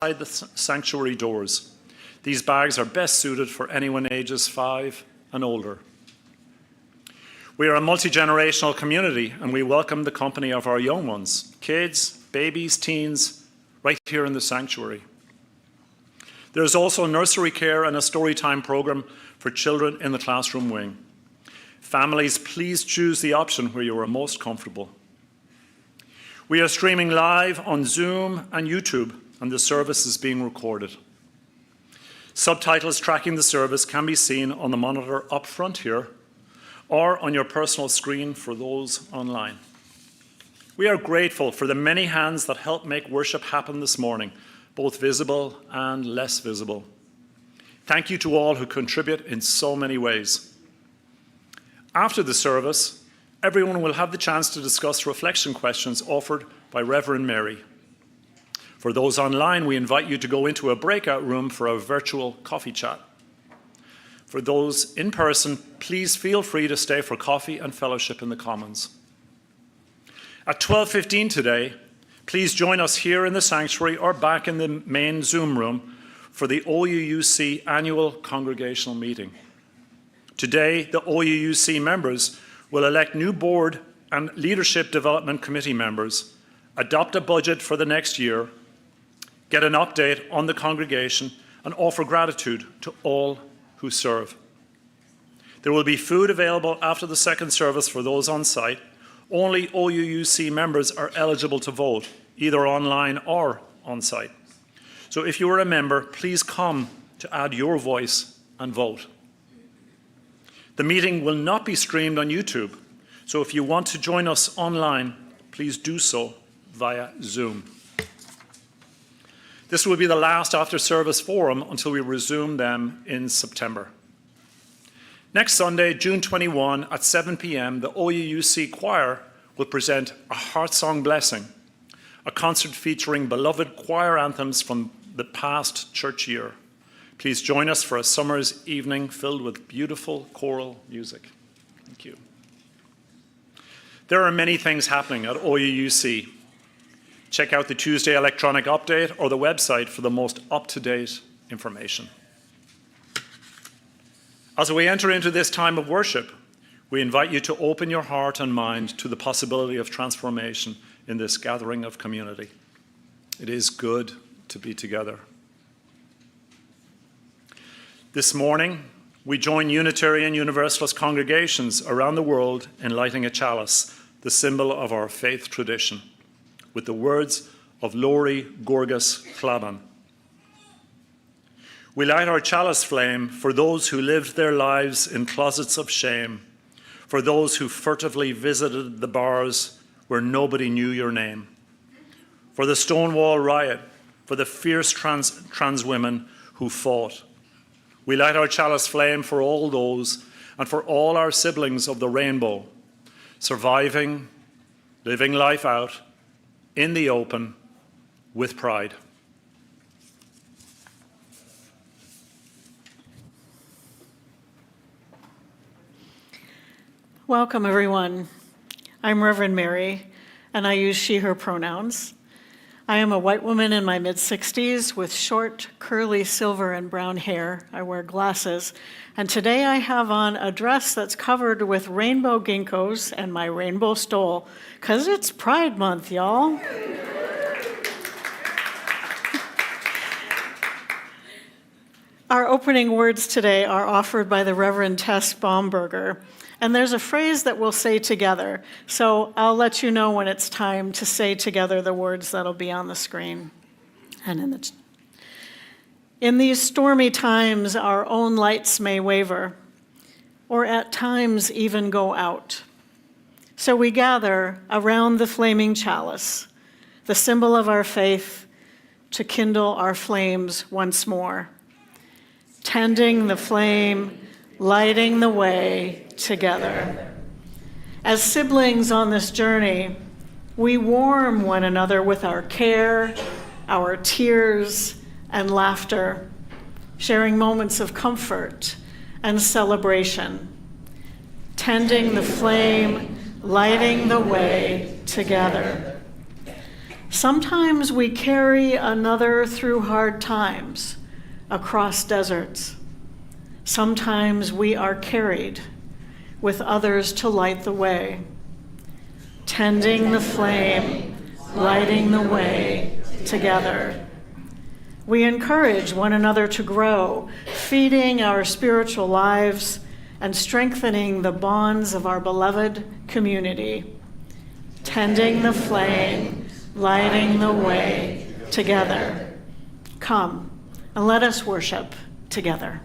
the sanctuary doors. These bags are best suited for anyone ages 5 and older. We are a multi-generational community, and we welcome the company of our young ones, kids, babies, teens, right here in the sanctuary. There is also nursery care and a storytime program for children in the classroom wing. Families, please choose the option where you are most comfortable. We are streaming live on Zoom and YouTube, and the service is being recorded. Subtitles tracking the service can be seen on the monitor up front here, or on your personal screen for those online. We are grateful for the many hands that helped make worship happen this morning, both visible and less visible. Thank you to all who contribute in so many ways. After the service, everyone will have the chance to discuss reflection questions offered by Reverend Mary. For those online, we invite you to go into a breakout room for a virtual coffee chat. For those in person, please feel free to stay for coffee and fellowship in the Commons. At 12:15 today, please join us here in the sanctuary or back in the main Zoom room for the OUUC annual Congregational meeting. Today, the OUUC members will elect new board and leadership development committee members, adopt a budget for the next year, get an update on the congregation, and offer gratitude to all who serve. There will be food available after the second service for those on site. Only OUUC members are eligible to vote, either online or on site. So if you are a member, please come to add your voice and vote. The meeting will not be streamed on YouTube, so if you want to join us online, please do so via Zoom. This will be the last after-service forum until we resume them in September. Next Sunday, June 21 at 7 p.m., the OUUC Choir will present a Heart Song Blessing, a concert featuring beloved choir anthems from the past church year. Please join us for a summer's evening filled with beautiful choral music. Thank you. There are many things happening at OUUC. Check out the Tuesday electronic update or the website for the most up-to-date information. As we enter into this time of worship, we invite you to open your heart and mind to the possibility of transformation in this gathering of community. It is good to be together. This morning, we join Unitarian Universalist congregations around the world in lighting a chalice, the symbol of our faith tradition, with the words of Lori Gorgas Claban. We light our chalice flame for those who lived their lives in closets of shame, for those who furtively visited the bars where nobody knew your name, for the Stonewall riot, for the fierce trans women who fought. We light our chalice flame for all those and for all our siblings of the rainbow, surviving, living life out, in the open, with pride. Welcome, everyone. I'm Reverend Mary, and I use she, her pronouns. I am a white woman in my mid-60s with short, curly silver and brown hair. I wear glasses, and today I have on a dress that's covered with rainbow ginkgos and my rainbow stole, because it's Pride Month, y'all. Our opening words today are offered by the Reverend Tess Baumberger, and there's a phrase that we'll say together, so I'll let you know when it's time to say together the words that'll be on the screen. And in these stormy times, our own lights may waver, or at times even go out. So we gather around the flaming chalice, the symbol of our faith, to kindle our flames once more. Tending the flame, lighting the way together. As siblings on this journey, we warm one another with our care, our tears, and laughter, sharing moments of comfort and celebration. Tending the flame, lighting the way together. Sometimes we carry another through hard times, across deserts. Sometimes we are carried with others to light the way, tending the flame, lighting the way together. We encourage one another to grow, feeding our spiritual lives and strengthening the bonds of our beloved community, tending the flame, lighting the way together. Come and let us worship together.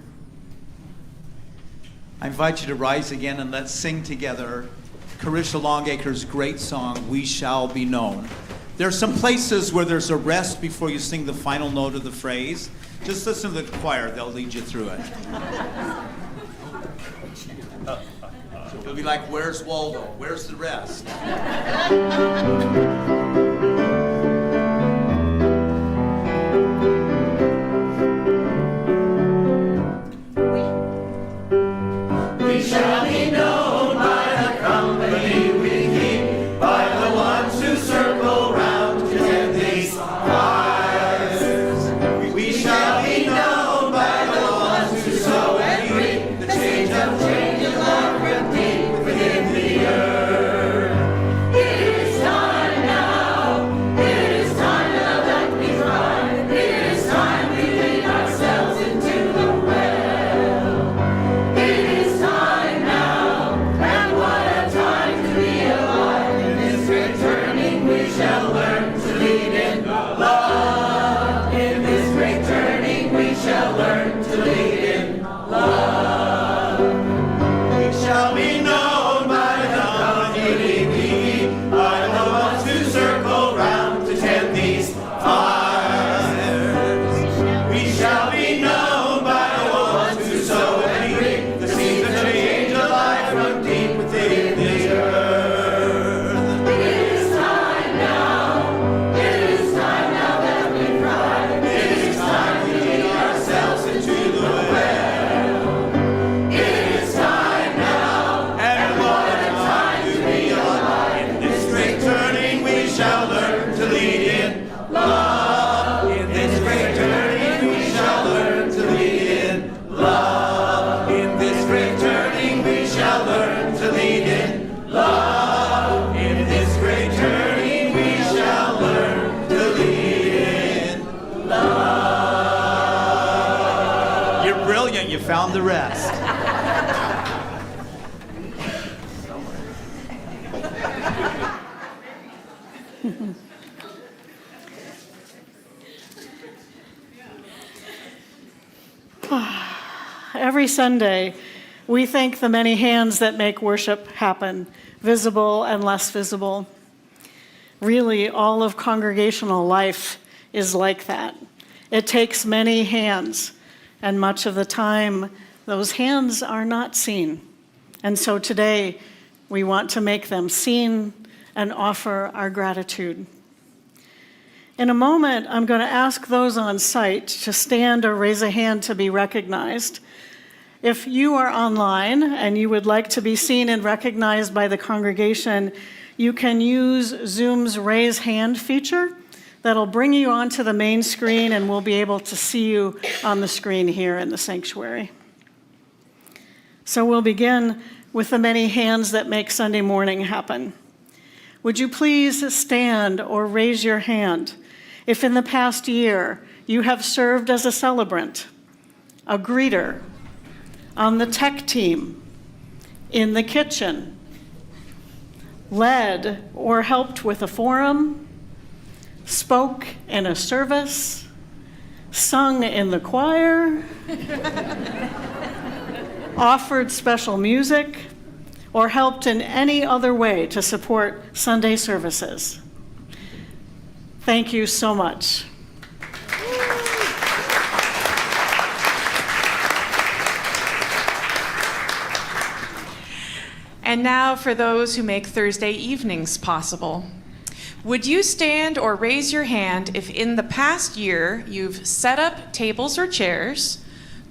I invite you to rise again and let's sing together Carissa Longacre's great song, We Shall Be Known. There are some places where there's a rest before you sing the final note of the phrase. Just listen to the choir, they'll lead you through it. You'll be like, where's Waldo? Where's the rest? We shall be known by the company we keep, by the ones who circle round to tend these fires. We shall be known by the ones who sow and reap the change of love repeat within the earth. It is time now. It is time now that we thrive. It is time we lead ourselves into the well. It is time now, and what a time to be alive. In this great turning we shall learn to lead in love. In this great turning we shall learn to lead in love. We shall be known by the community we keep, by the ones who circle round to tend these fires. We shall be known by the ones who sow and reap the seeds of change alive from deep within the earth. It is time now. It is time now that we thrive. It is time we lead ourselves into the well. It is time now, and what a time to be alive. In this great turning we shall learn to lead in love. In this great turning we shall learn to lead in love. In this great turning we shall learn to lead in love. In this great turning we shall learn to lead in love. You're brilliant, you found the rest. Every Sunday, we thank the many hands that make worship happen, visible and less visible. Really, all of congregational life is like that. It takes many hands, and much of the time, those hands are not seen. And so today, we want to make them seen and offer our gratitude. In a moment, I'm going to ask those on site to stand or raise a hand to be recognized. If you are online and you would like to be seen and recognized by the congregation, you can use Zoom's raise hand feature. That'll bring you onto the main screen and we'll be able to see you on the screen here in the sanctuary. So we'll begin with the many hands that make Sunday morning happen. Would you please stand or raise your hand if in the past year you have served as a celebrant, a greeter, on the tech team, in the kitchen, led or helped with a forum, spoke in a service, sung in the choir, offered special music, or helped in any other way to support Sunday services. Thank you so much. And now for those who make Thursday evenings possible. Would you stand or raise your hand if in the past year you've set up tables or chairs,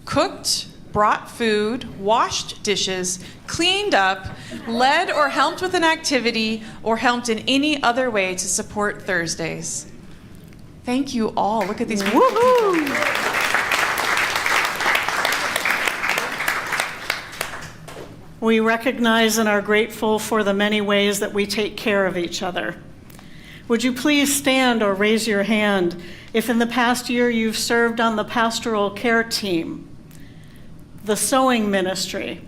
cooked, brought food, washed dishes, cleaned up, led or helped with an activity, or helped in any other way to support Thursdays? Thank you all. Look at these beautiful people. We recognize and are grateful for the many ways that we take care of each other. Would you please stand or raise your hand if in the past year you've served on the pastoral care team, the sewing ministry,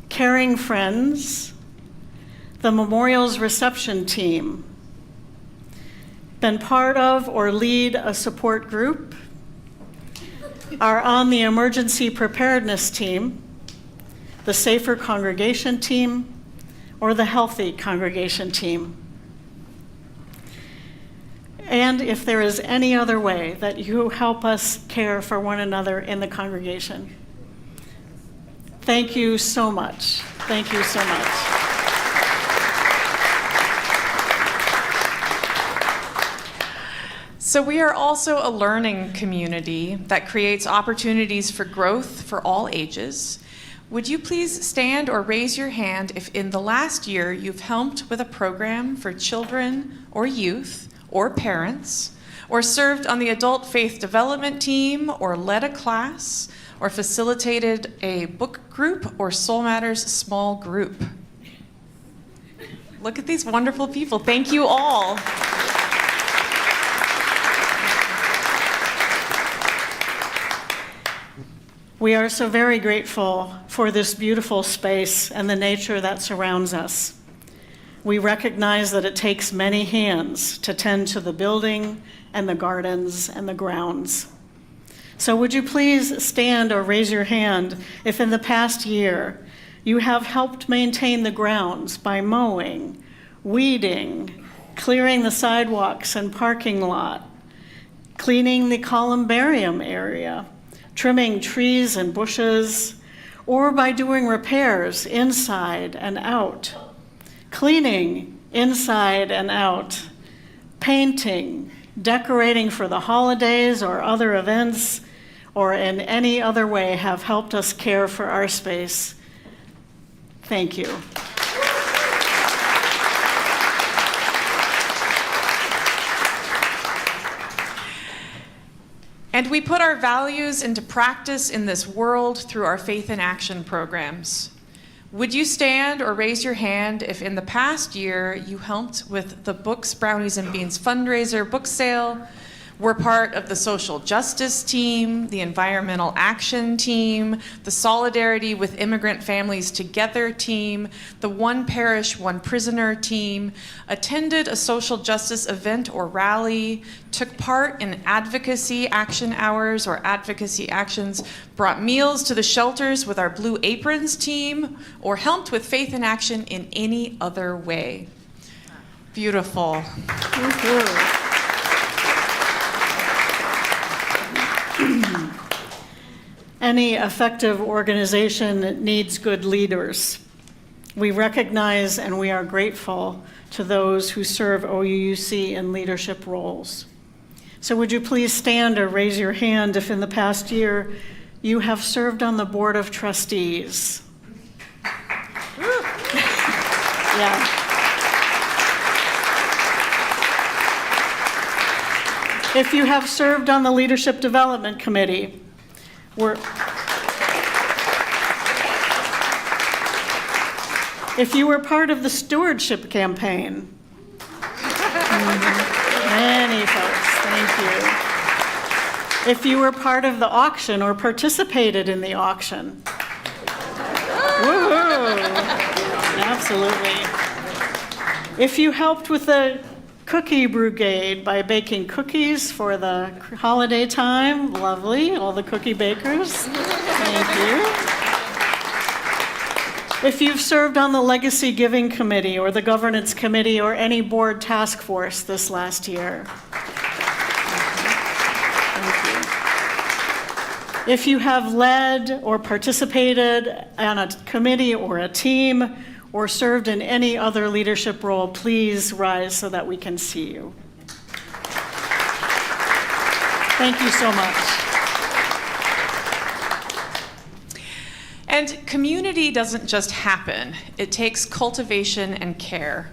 caring friends, the memorials reception team, been part of or lead a support group, are on the emergency preparedness team, the safer congregation team, or the healthy congregation team. And if there is any other way that you help us care for one another in the congregation. Thank you so much. Thank you so much. So we are also a learning community that creates opportunities for growth for all ages. Would you please stand or raise your hand if in the last year you've helped with a program for children or youth or parents, or served on the adult faith development team, or led a class, or facilitated a book group or Soul Matters small group? Look at these wonderful people. Thank you all. We are so very grateful for this beautiful space and the nature that surrounds us. We recognize that it takes many hands to tend to the building and the gardens and the grounds. So would you please stand or raise your hand if in the past year you have helped maintain the grounds by mowing, weeding, clearing the sidewalks and parking lot, cleaning the columbarium area, trimming trees and bushes, or by doing repairs inside and out, cleaning inside and out, painting, decorating for the holidays or other events, or in any other way have helped us care for our space. Thank you. And we put our values into practice in this world through our Faith in Action programs. Would you stand or raise your hand if in the past year you helped with the Books, Brownies, and Beans fundraiser book sale, were part of the social justice team, the environmental action team, the Solidarity with Immigrant Families Together team, the One Parish, One Prisoner team, attended a social justice event or rally, took part in advocacy action hours or advocacy actions, brought meals to the shelters with our Blue Aprons team, or helped with Faith in Action in any other way. Beautiful. Thank you. Any effective organization needs good leaders. We recognize and we are grateful to those who serve OUUC in leadership roles. So would you please stand or raise your hand if in the past year you have served on the Board of Trustees? Yeah. If you have served on the Leadership Development Committee, if you were part of the stewardship campaign, many folks, thank you. If you were part of the auction or participated in the auction, woohoo, absolutely. If you helped with the Cookie Brigade by baking cookies for the holiday time. Lovely, all the cookie bakers. Thank you. If you've served on the Legacy Giving Committee or the Governance Committee or any board task force this last year. Thank you. If you have led or participated on a committee or a team or served in any other leadership role, please rise so that we can see you. Thank you so much. And community doesn't just happen. It takes cultivation and care.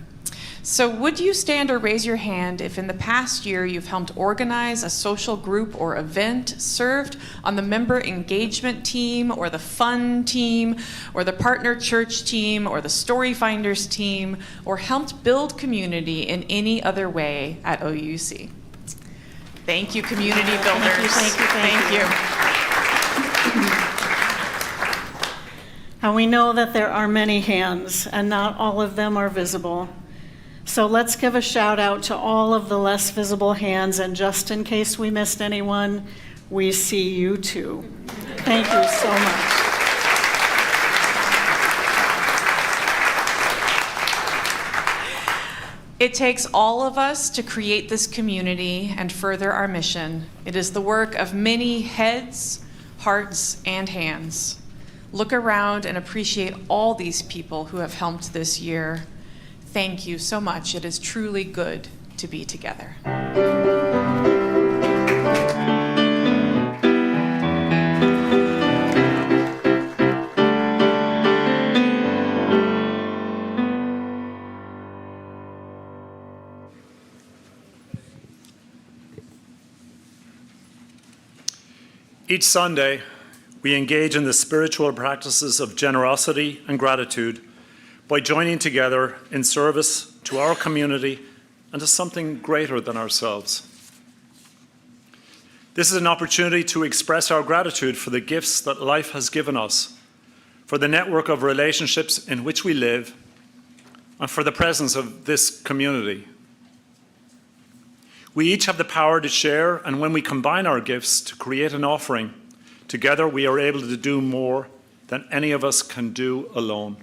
So would you stand or raise your hand if in the past year you've helped organize a social group or event, served on the member engagement team or the fun team or the partner church team or the story finders team, or helped build community in any other way at OUUC? Thank you, community builders. Thank you. And we know that there are many hands, and not all of them are visible. So let's give a shout out to all of the less visible hands, and just in case we missed anyone, we see you too. Thank you so much. It takes all of us to create this community and further our mission. It is the work of many heads, hearts, and hands. Look around and appreciate all these people who have helped this year. Thank you so much. It is truly good to be together. Each Sunday, we engage in the spiritual practices of generosity and gratitude by joining together in service to our community and to something greater than ourselves. This is an opportunity to express our gratitude for the gifts that life has given us, for the network of relationships in which we live, and for the presence of this community. We each have the power to share, and when we combine our gifts to create an offering, together we are able to do more than any of us can do alone.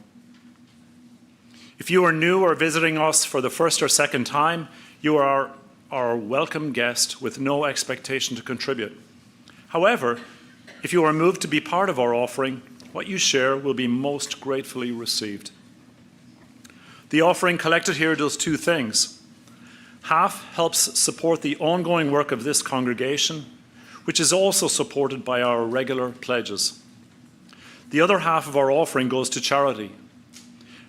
If you are new or visiting us for the first or second time, you are our welcome guest with no expectation to contribute. However, if you are moved to be part of our offering, what you share will be most gratefully received. The offering collected here does two things. Half helps support the ongoing work of this congregation, which is also supported by our regular pledges. The other half of our offering goes to charity.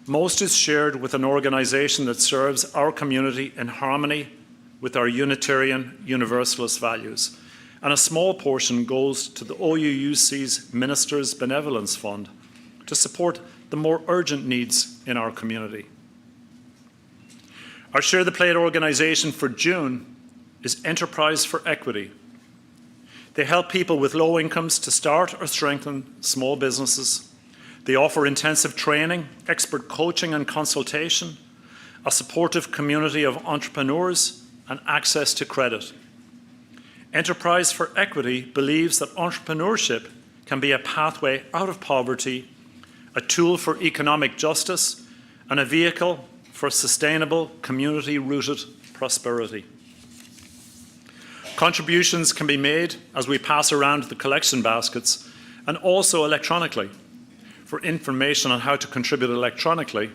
Most is shared with an organization that serves our community in harmony with our Unitarian Universalist values, and a small portion goes to the OUUC's Ministers' Benevolence Fund to support the more urgent needs in our community. Our Share the Plate organization for June is Enterprise for Equity. They help people with low incomes to start or strengthen small businesses. They offer intensive training, expert coaching and consultation, a supportive community of entrepreneurs, and access to credit. Enterprise for Equity believes that entrepreneurship can be a pathway out of poverty, a tool for economic justice, and a vehicle for sustainable, community-rooted prosperity. Contributions can be made as we pass around the collection baskets, and also electronically. For information on how to contribute electronically,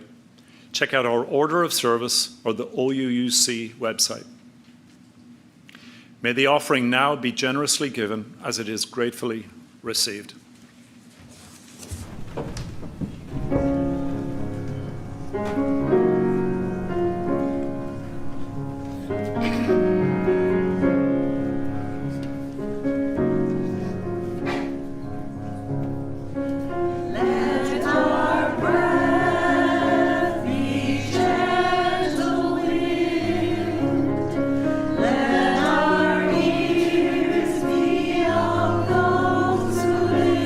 check out our order of service or the OUUC website. May the offering now be generously given as it is gratefully received. Let our ears be of those who live.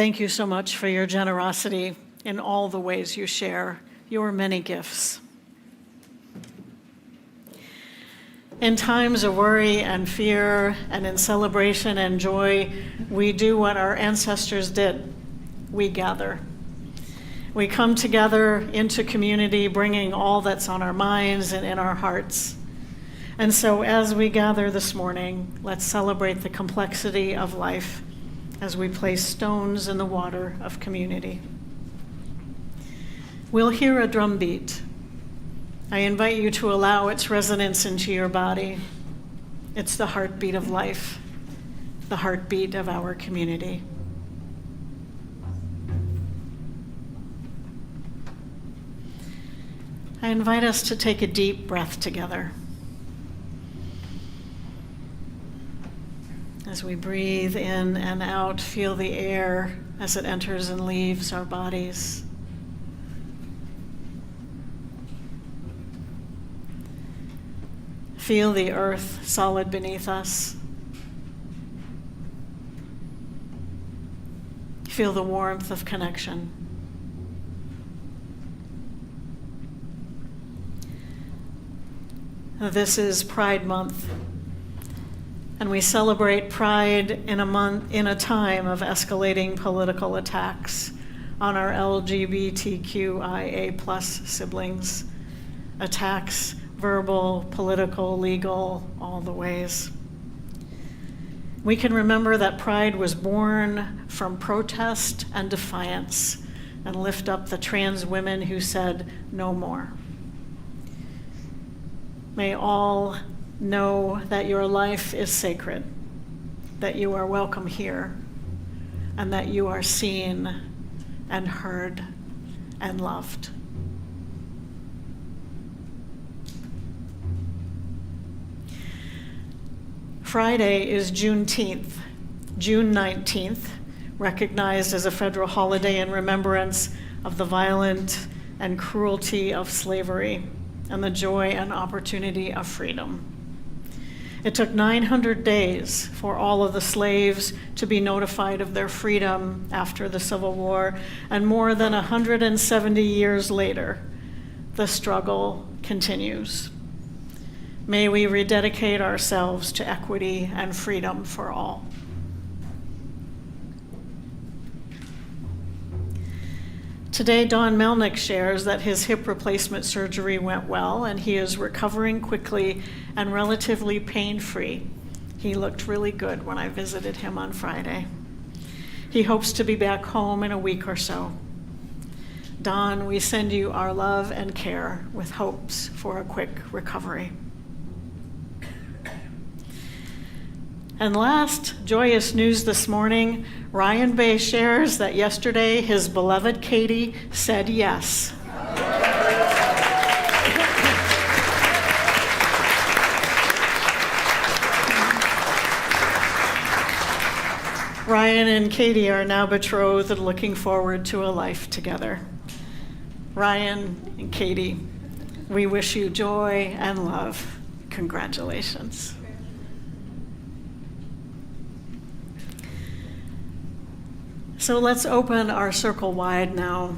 Thank you so much for your generosity in all the ways you share your many gifts. In times of worry and fear, and in celebration and joy, we do what our ancestors did. We gather. We come together into community, bringing all that's on our minds and in our hearts. And so as we gather this morning, let's celebrate the complexity of life as we place stones in the water of community. We'll hear a drum beat. I invite you to allow its resonance into your body. It's the heartbeat of life, the heartbeat of our community. I invite us to take a deep breath together. As we breathe in and out, feel the air as it enters and leaves our bodies. Feel the earth solid beneath us. Feel the warmth of connection. This is Pride Month, and we celebrate Pride in a time of escalating political attacks on our LGBTQIA+ siblings. Attacks, verbal, political, legal, all the ways. We can remember that Pride was born from protest and defiance, and lift up the trans women who said no more. May all know that your life is sacred, that you are welcome here, and that you are seen and heard and loved. Friday is Juneteenth, June 19th, recognized as a federal holiday in remembrance of the violent and cruelty of slavery and the joy and opportunity of freedom. It took 900 days for all of the slaves to be notified of their freedom after the Civil War, and more than 170 years later, the struggle continues. May we rededicate ourselves to equity and freedom for all. Today, Don Melnick shares that his hip replacement surgery went well and he is recovering quickly and relatively pain-free. He looked really good when I visited him on Friday. He hopes to be back home in a week or so. Don, we send you our love and care with hopes for a quick recovery. And last, joyous news this morning, Ryan Bay shares that yesterday his beloved Katie said yes. Ryan and Katie are now betrothed and looking forward to a life together. Ryan and Katie, we wish you joy and love. Congratulations. So let's open our circle wide now.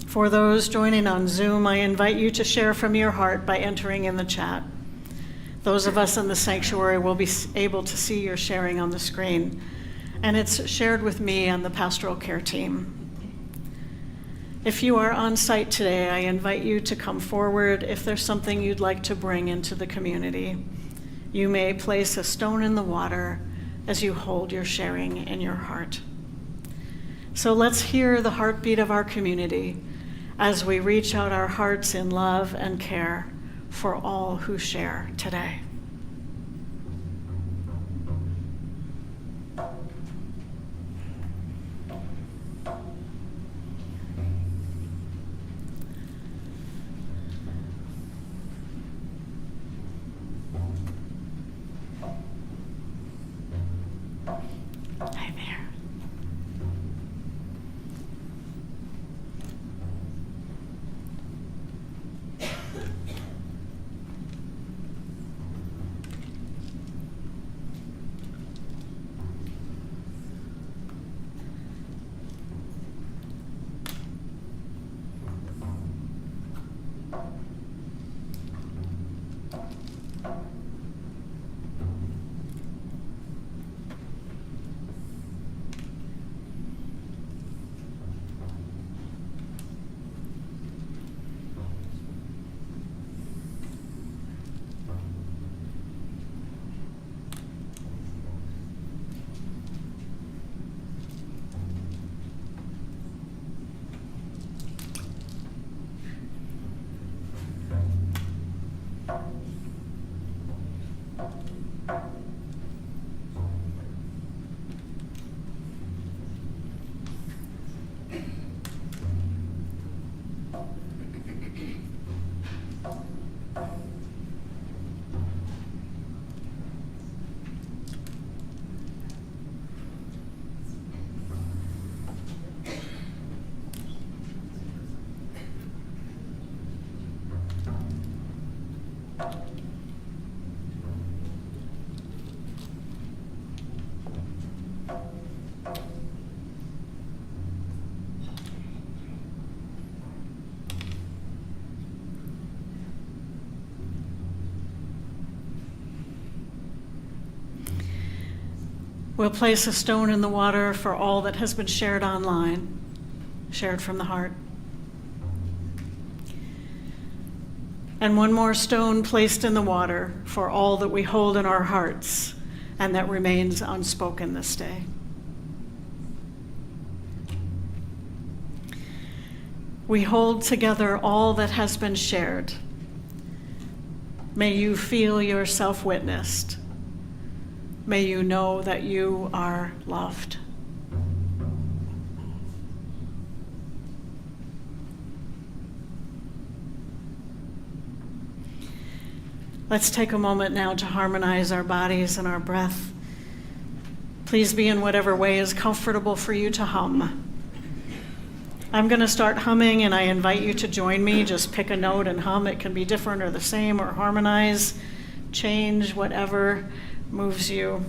For those joining on Zoom, I invite you to share from your heart by entering in the chat. Those of us in the sanctuary will be able to see your sharing on the screen, and it's shared with me and the pastoral care team. If you are on site today, I invite you to come forward if there's something you'd like to bring into the community. You may place a stone in the water as you hold your sharing in your heart. So let's hear the heartbeat of our community as we reach out our hearts in love and care for all who share today. Hi there. We'll place a stone in the water for all that has been shared online, shared from the heart. And one more stone placed in the water for all that we hold in our hearts and that remains unspoken this day. We hold together all that has been shared. May you feel yourself witnessed. May you know that you are loved. Let's take a moment now to harmonize our bodies and our breath. Please be in whatever way is comfortable for you to hum. I'm going to start humming, and I invite you to join me. Just pick a note and hum. It can be different or the same, or harmonize, change, whatever moves you.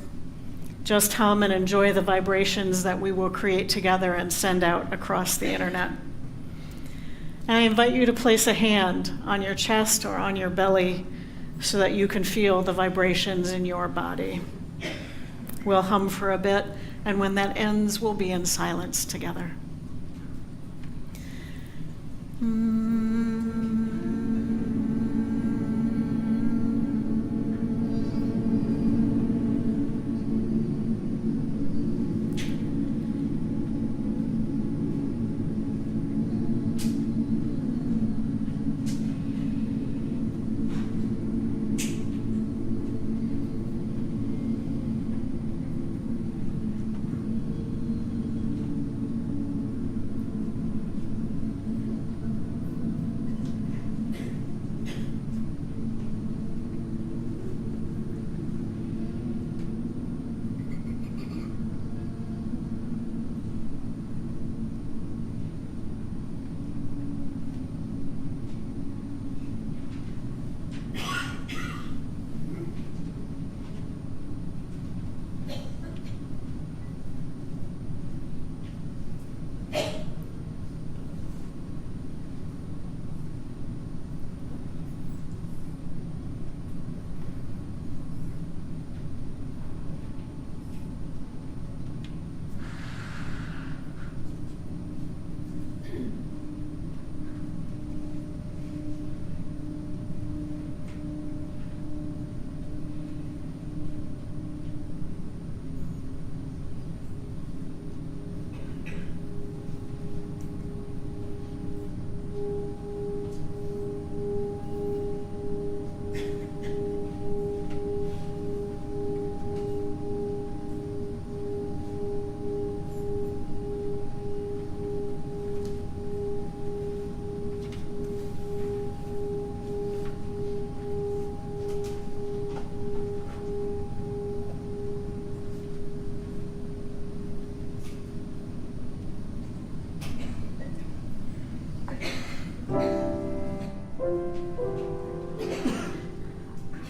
Just hum and enjoy the vibrations that we will create together and send out across the internet. And I invite you to place a hand on your chest or on your belly so that you can feel the vibrations in your body. We'll hum for a bit, and when that ends, we'll be in silence together.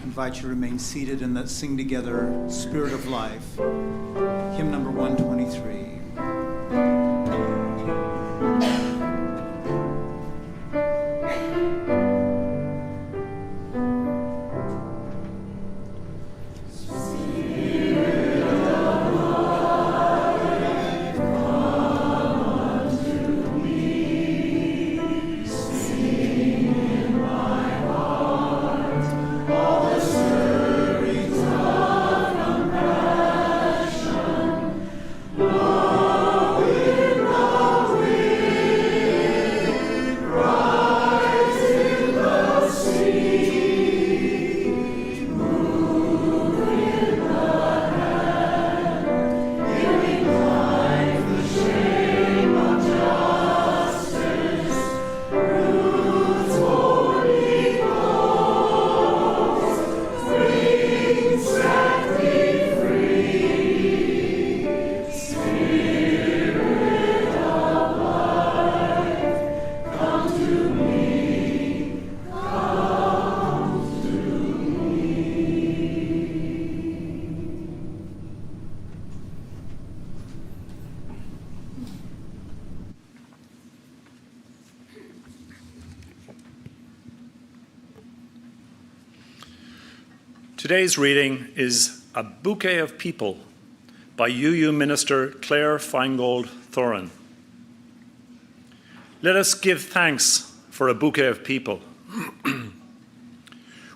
I invite you to remain seated and let's sing together Spirit of Life, hymn number 123. Lord. Today's reading is A Bouquet of People by UU Minister Claire Feingold Thorin. Let us give thanks for a bouquet of people.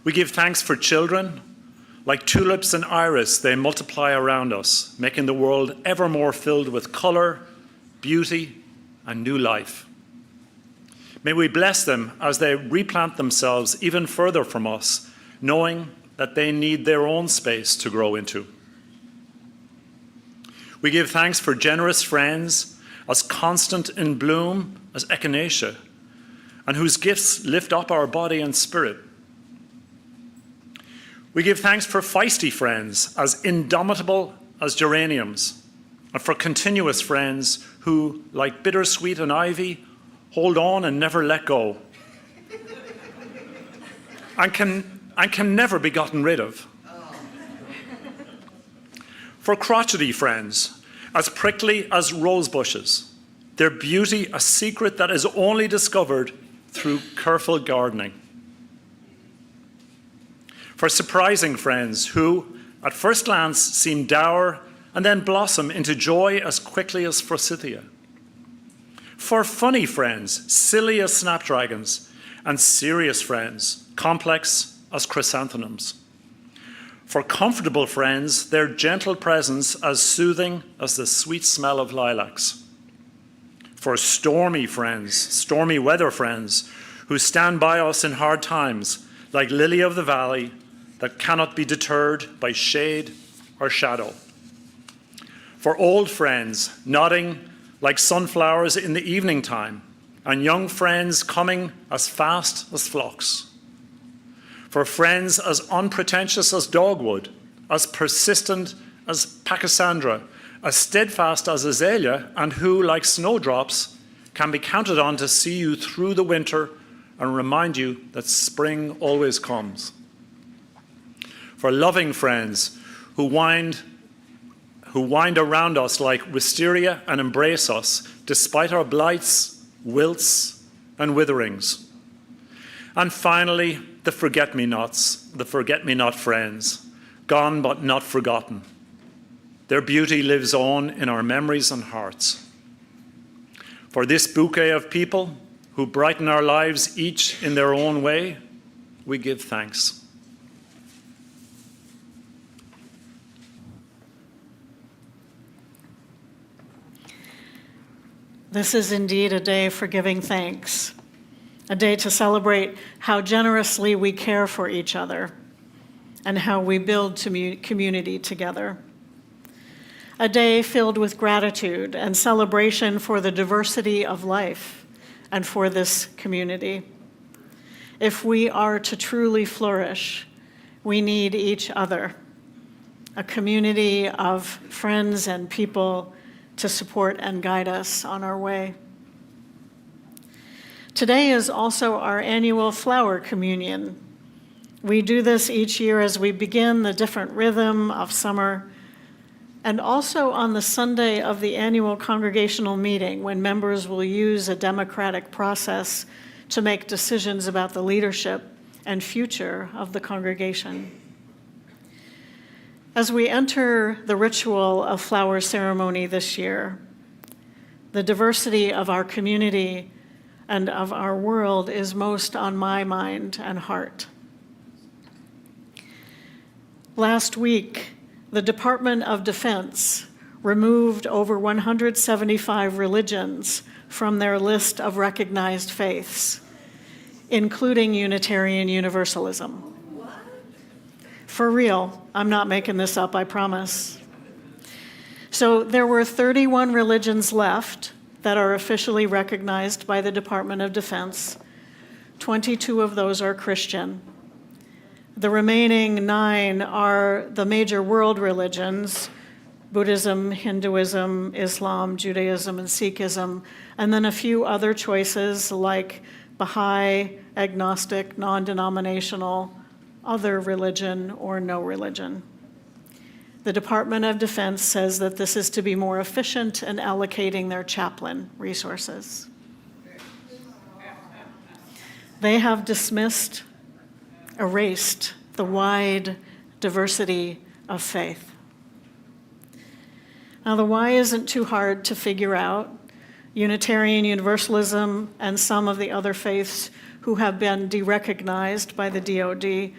We give thanks for children. Like tulips and iris, they multiply around us, making the world ever more filled with colour, beauty, and new life. May we bless them as they replant themselves even further from us, knowing that they need their own space to grow into. We give thanks for generous friends, as constant in bloom as echinacea, and whose gifts lift up our body and spirit. We give thanks for feisty friends, as indomitable as geraniums, and for continuous friends who, like bittersweet and ivy, hold on and never let go, and can never be gotten rid of. For crotchety friends, as prickly as rose bushes, their beauty a secret that is only discovered through careful gardening. For surprising friends who, at first glance, seem dour and then blossom into joy as quickly as forsythia. For funny friends, silly as snapdragons, and serious friends, complex as chrysanthemums. For comfortable friends, their gentle presence as soothing as the sweet smell of lilacs. For stormy friends, stormy weather friends, who stand by us in hard times, like lily of the valley, that cannot be deterred by shade or shadow. For old friends, nodding like sunflowers in the evening time, and young friends coming as fast as flocks. For friends as unpretentious as dogwood, as persistent as pachysandra, as steadfast as azalea, and who, like snowdrops, can be counted on to see you through the winter and remind you that spring always comes. For loving friends who wind around us like wisteria and embrace us despite our blights, wilts, and witherings. And finally, the forget-me-nots, the forget-me-not friends, gone but not forgotten. Their beauty lives on in our memories and hearts. For this bouquet of people who brighten our lives each in their own way, we give thanks. This is indeed a day for giving thanks, a day to celebrate how generously we care for each other and how we build community together. A day filled with gratitude and celebration for the diversity of life and for this community. If we are to truly flourish, we need each other, a community of friends and people to support and guide us on our way. Today is also our annual flower communion. We do this each year as we begin the different rhythm of summer, and also on the Sunday of the annual congregational meeting, when members will use a democratic process to make decisions about the leadership and future of the congregation. As we enter the ritual of flower ceremony this year, the diversity of our community and of our world is most on my mind and heart. Last week, the Department of Defense removed over 175 religions from their list of recognized faiths, including Unitarian Universalism. For real, I'm not making this up, I promise. So there were 31 religions left that are officially recognized by the Department of Defense. 22 of those are Christian. The remaining 9 are the major world religions: Buddhism, Hinduism, Islam, Judaism, and Sikhism, and then a few other choices like Baha'i, agnostic, non-denominational, other religion, or no religion. The Department of Defense says that this is to be more efficient in allocating their chaplain resources. They have dismissed, erased the wide diversity of faith. Now, the why isn't too hard to figure out. Unitarian Universalism and some of the other faiths who have been derecognized by the DoD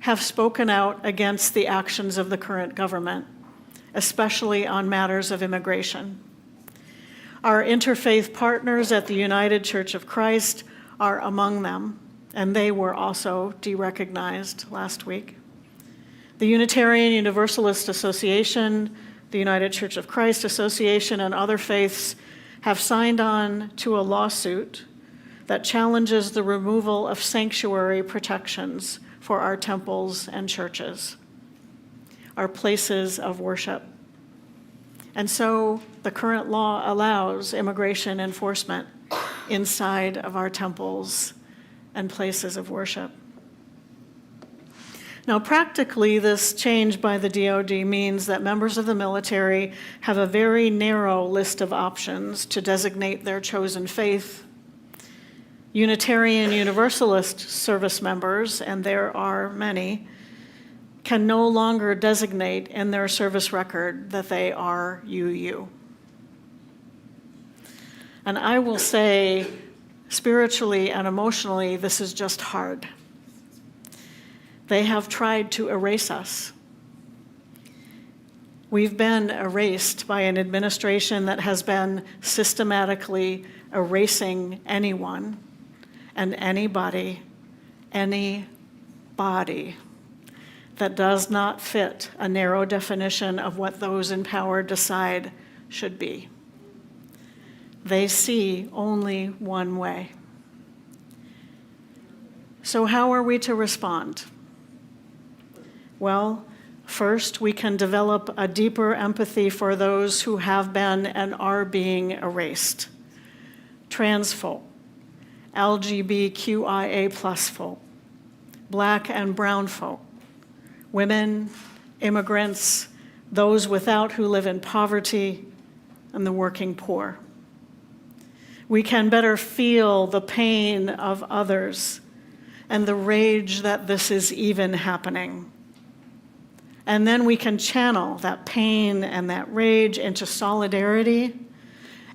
have spoken out against the actions of the current government, especially on matters of immigration. Our interfaith partners at the United Church of Christ are among them, and they were also derecognized last week. The Unitarian Universalist Association, the United Church of Christ Association, and other faiths have signed on to a lawsuit that challenges the removal of sanctuary protections for our temples and churches, our places of worship. And so the current law allows immigration enforcement inside of our temples and places of worship. Now, practically, this change by the DoD means that members of the military have a very narrow list of options to designate their chosen faith. Unitarian Universalist service members, and there are many, can no longer designate in their service record that they are UU. And I will say, spiritually and emotionally, this is just hard. They have tried to erase us. We've been erased by an administration that has been systematically erasing anyone and anybody, any body that does not fit a narrow definition of what those in power decide should be. They see only one way. So how are we to respond? Well, first, we can develop a deeper empathy for those who have been and are being erased. Trans folk, LGBTQIA+ folk, Black and brown folk, women, immigrants, those without who live in poverty, and the working poor. We can better feel the pain of others and the rage that this is even happening. And then we can channel that pain and that rage into solidarity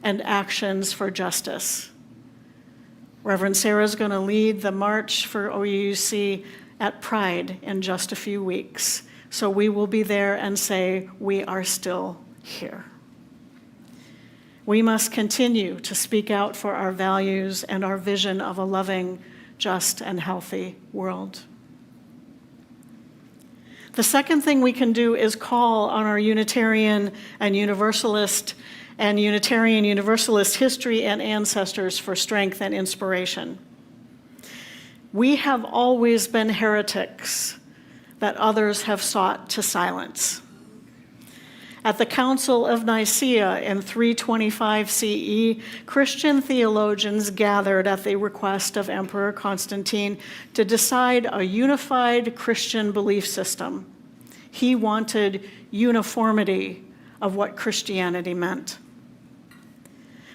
and actions for justice. Reverend Sarah's going to lead the march for OUUC at Pride in just a few weeks. So we will be there and say, we are still here. We must continue to speak out for our values and our vision of a loving, just, and healthy world. The second thing we can do is call on our Unitarian and Universalist and Unitarian Universalist history and ancestors for strength and inspiration. We have always been heretics that others have sought to silence. At the Council of Nicaea in 325 CE, Christian theologians gathered at the request of Emperor Constantine to decide a unified Christian belief system. He wanted uniformity of what Christianity meant.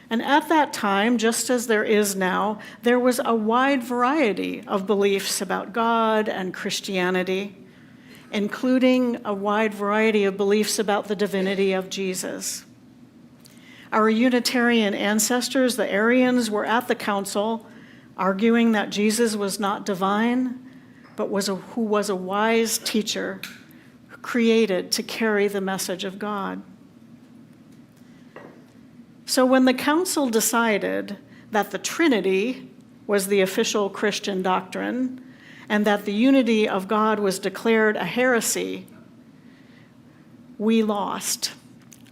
And at that time, just as there is now, there was a wide variety of beliefs about God and Christianity, including a wide variety of beliefs about the divinity of Jesus. Our Unitarian ancestors, the Arians, were at the council arguing that Jesus was not divine, but who was a wise teacher created to carry the message of God. So when the council decided that the Trinity was the official Christian doctrine and that the unity of God was declared a heresy, we lost.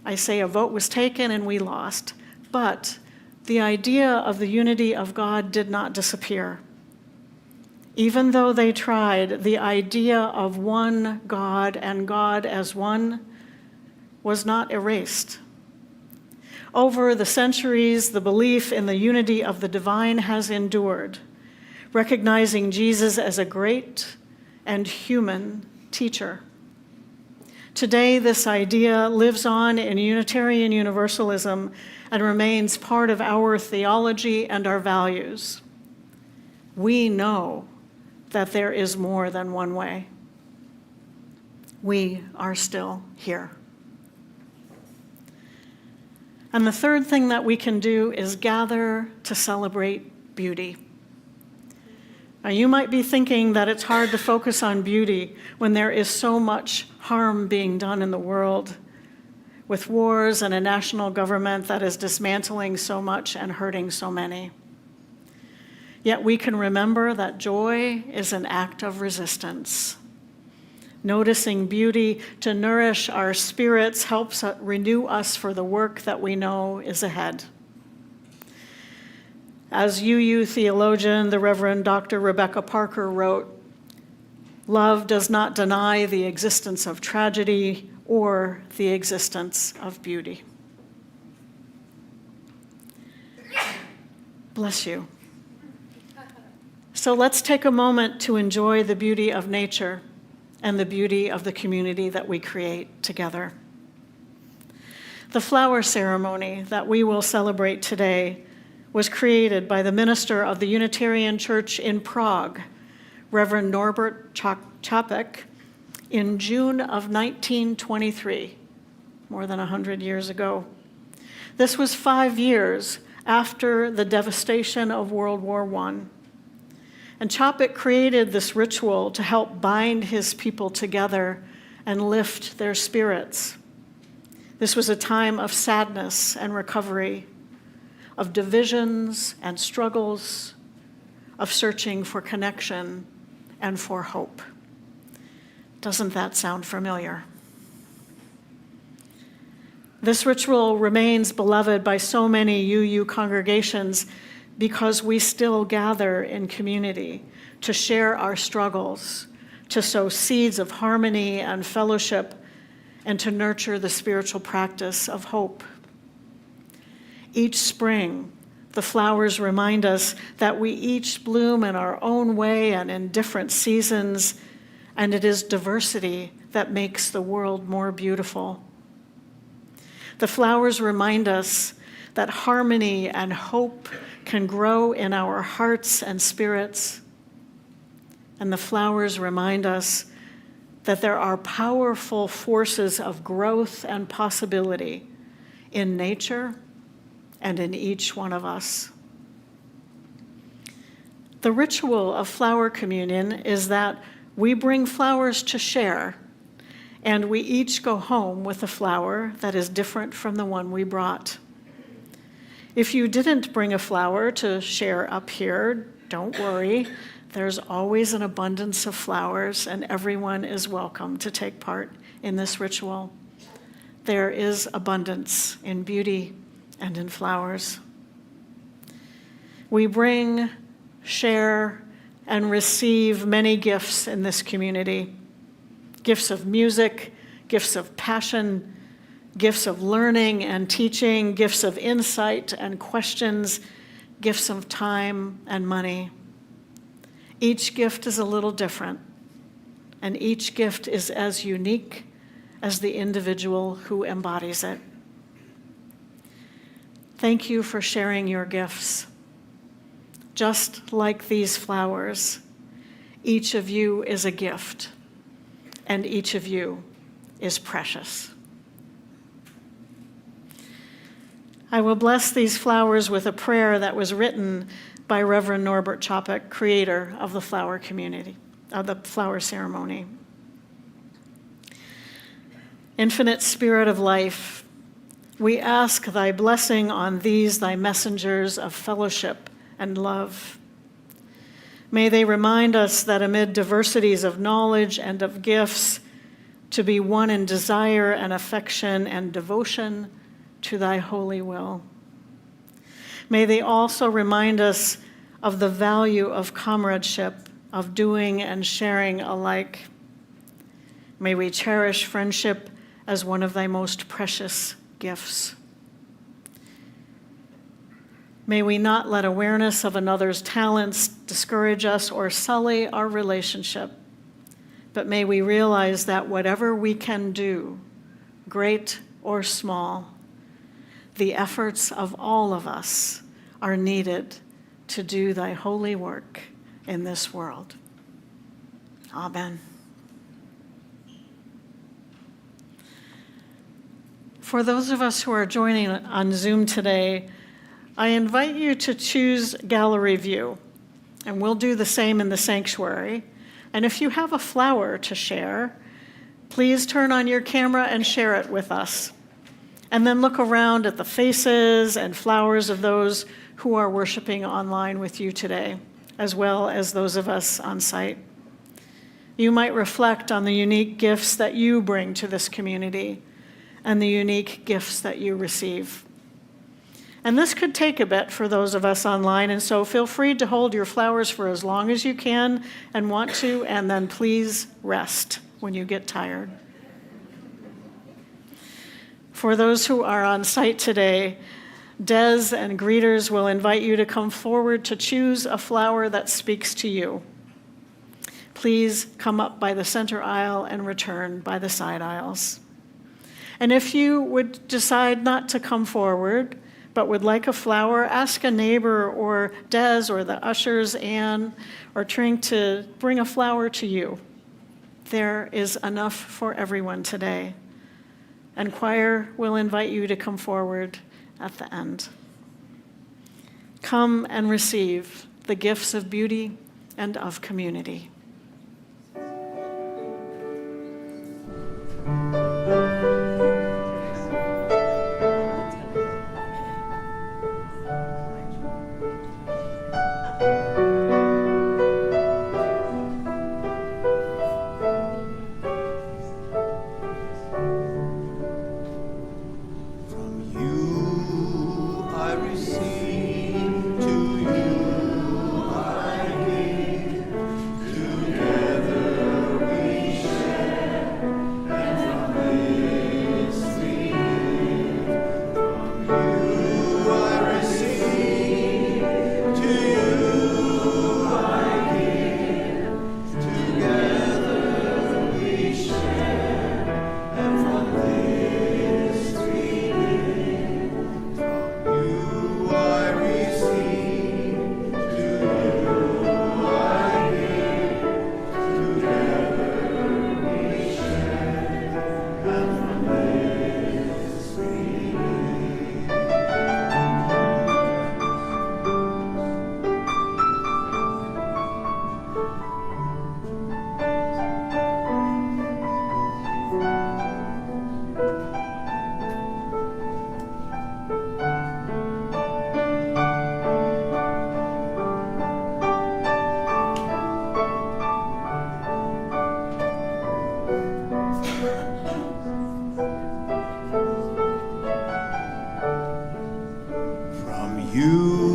I say a vote was taken and we lost, but the idea of the unity of God did not disappear. Even though they tried, the idea of one God and God as one was not erased. Over the centuries, the belief in the unity of the divine has endured, recognizing Jesus as a great and human teacher. Today, this idea lives on in Unitarian Universalism and remains part of our theology and our values. We know that there is more than one way. we are still here. And the third thing that we can do is gather to celebrate beauty. Now, you might be thinking that it's hard to focus on beauty when there is so much harm being done in the world, with wars and a national government that is dismantling so much and hurting so many. Yet we can remember that joy is an act of resistance. Noticing beauty to nourish our spirits helps renew us for the work that we know is ahead. As UU theologian, the Reverend Dr. Rebecca Parker wrote, "Love does not deny the existence of tragedy or the existence of beauty." Bless you. So let's take a moment to enjoy the beauty of nature and the beauty of the community that we create together. The flower ceremony that we will celebrate today was created by the minister of the Unitarian Church in Prague, Reverend Norbert Čapek, in June of 1923, more than 100 years ago. This was 5 years after the devastation of World War I. And Čapek created this ritual to help bind his people together and lift their spirits. This was a time of sadness and recovery, of divisions and struggles, of searching for connection and for hope. Doesn't that sound familiar? This ritual remains beloved by so many UU congregations because we still gather in community to share our struggles, to sow seeds of harmony and fellowship, and to nurture the spiritual practice of hope. Each spring, the flowers remind us that we each bloom in our own way and in different seasons, and it is diversity that makes the world more beautiful. The flowers remind us that harmony and hope can grow in our hearts and spirits. And the flowers remind us that there are powerful forces of growth and possibility in nature and in each one of us. The ritual of flower communion is that we bring flowers to share, and we each go home with a flower that is different from the one we brought. If you didn't bring a flower to share up here, don't worry. There's always an abundance of flowers, and everyone is welcome to take part in this ritual. There is abundance in beauty and in flowers. We bring, share, and receive many gifts in this community. Gifts of music, gifts of passion, gifts of learning and teaching, gifts of insight and questions, gifts of time and money. Each gift is a little different, and each gift is as unique as the individual who embodies it. Thank you for sharing your gifts. Just like these flowers, each of you is a gift, and each of you is precious. I will bless these flowers with a prayer that was written by Reverend Norbert Čapek, creator of the flower community, of the flower ceremony. Infinite Spirit of life, we ask thy blessing on these, thy messengers of fellowship and love. May they remind us that amid diversities of knowledge and of gifts, to be one in desire and affection and devotion to thy holy will. May they also remind us of the value of comradeship, of doing and sharing alike. May we cherish friendship as one of thy most precious gifts. May we not let awareness of another's talents discourage us or sully our relationship, but may we realize that whatever we can do, great or small, the efforts of all of us are needed to do thy holy work in this world. Amen. For those of us who are joining on Zoom today, I invite you to choose gallery view, and we'll do the same in the sanctuary. And if you have a flower to share, please turn on your camera and share it with us. And then look around at the faces and flowers of those who are worshiping online with you today, as well as those of us on site. You might reflect on the unique gifts that you bring to this community and the unique gifts that you receive. And this could take a bit for those of us online, and so feel free to hold your flowers for as long as you can and want to, and then please rest when you get tired. For those who are on site today, Des and greeters will invite you to come forward to choose a flower that speaks to you. Please come up by the center aisle and return by the side aisles. And if you would decide not to come forward, but would like a flower, ask a neighbor or Des or the ushers, Anne or Trink, to bring a flower to you. There is enough for everyone today. And choir will invite you to come forward at the end. Come and receive the gifts of beauty and of community. You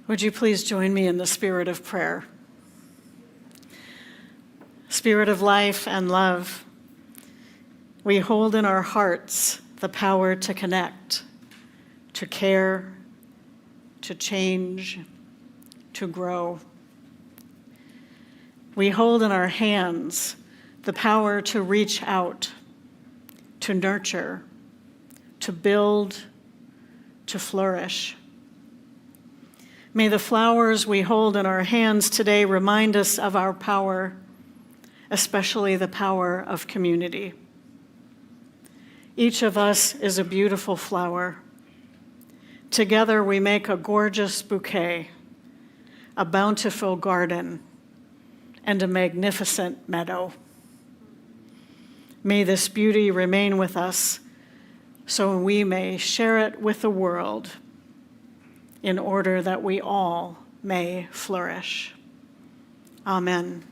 Would you please join me in the spirit of prayer? Spirit of life and love, we hold in our hearts the power to connect, to care, to change, to grow. We hold in our hands the power to reach out, to nurture, to build, to flourish. May the flowers we hold in our hands today remind us of our power, especially the power of community. Each of us is a beautiful flower. Together we make a gorgeous bouquet, a bountiful garden, and a magnificent meadow. May this beauty remain with us so we may share it with the world in order that we all may flourish. Amen.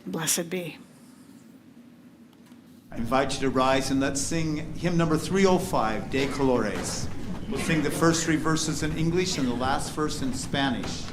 Blessed be. I invite you to rise and let's sing hymn number 305, De Colores. We'll sing the first 3 verses in English and the last verse in Spanish.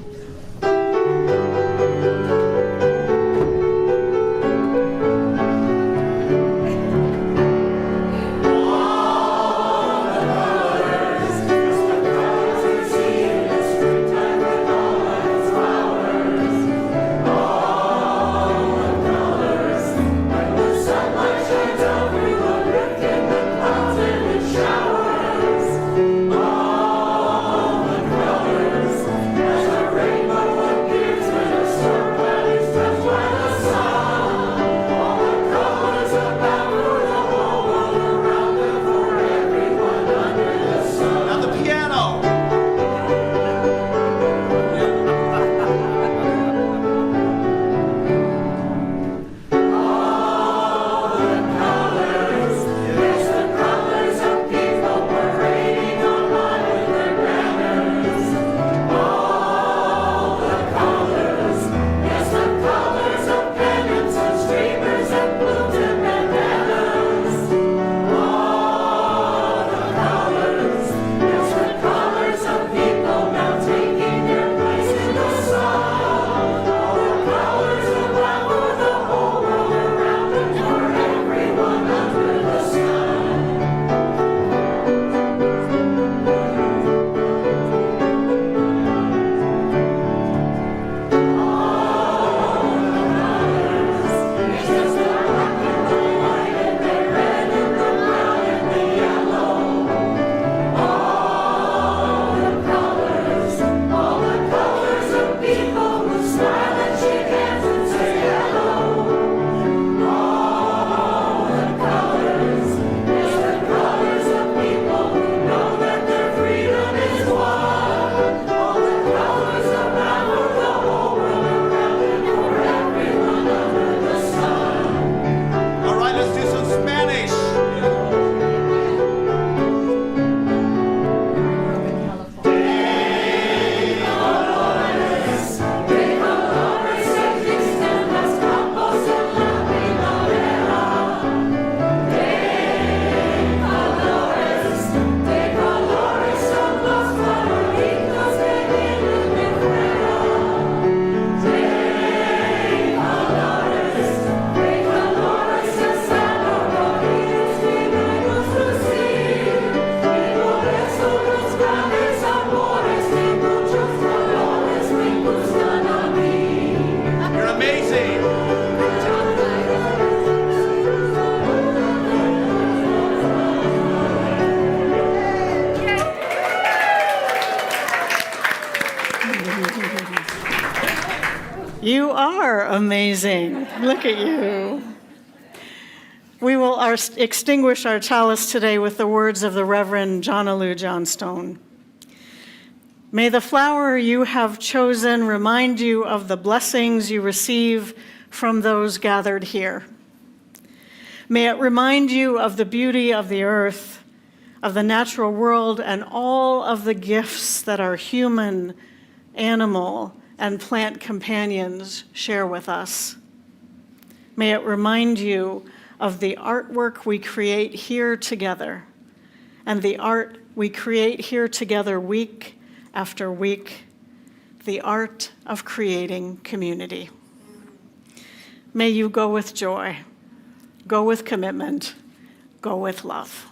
You are amazing. Look at you. We will extinguish our chalice today with the words of the Reverend John Johnstone. May the flower you have chosen remind you of the blessings you receive from those gathered here. May it remind you of the beauty of the earth, of the natural world, and all of the gifts that our human, animal, and plant companions share with us. May it remind you of the artwork we create here together, and the art we create here together week after week, the art of creating community. May you go with joy, go with commitment, go with love.